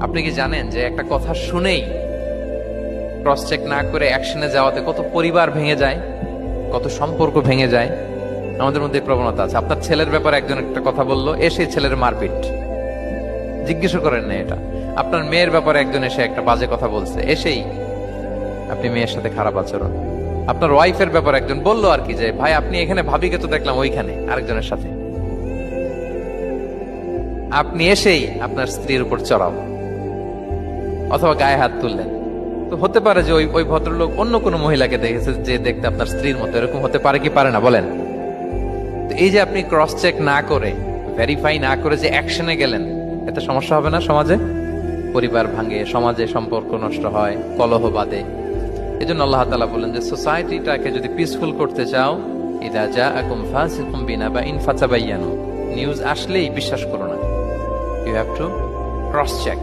আপনি কি জানেন যে একটা কথা শুনেই ক্রস চেক না করে অ্যাকশনে যাওয়াতে কত পরিবার ভেঙে যায়, কত সম্পর্ক ভেঙে যায়? আমাদের মধ্যে এই প্রবণতা আছে। আপনার ছেলের ব্যাপারে একজন একটা কথা বললো, এসে ছেলের মারপিট, জিজ্ঞেস করেন না এটা। আপনার মেয়ের ব্যাপারে একজন এসে একটা বাজে কথা বলছে, এসেই আপনি মেয়ের সাথে খারাপ আচরণ। আপনার ওয়াইফের ব্যাপারে একজন বললো আর কি, যে ভাই আপনি এখানে, ভাবিকে তো দেখলাম ওইখানে আরেকজনের সাথে, আপনি এসেই আপনার স্ত্রীর উপর চড়াও অথবা গায়ে হাত তুললেন। তো হতে পারে যে ওই ভদ্রলোক অন্য কোনো মহিলাকে দেখেছে যে দেখতে আপনার স্ত্রীর মতো, এরকম হতে পারে কি পারে না বলেন? তো এই যে আপনি ক্রস চেক না করে, ভেরিফাই না করে যে অ্যাকশনে গেলেন, এতে সমস্যা হবে না সমাজে? পরিবার ভাঙে, সমাজে সম্পর্ক নষ্ট হয়, কলহ বাঁধে। এই জন্য আল্লাহ তাআলা বলেন যে সোসাইটিটাকে যদি পিসফুল করতে চাও, ইদা জাআকুম ফাসিকুম বিনাবাইন ফাতাবায়ানু, নিউজ আসলেই বিশ্বাস করো না, you have to cross check.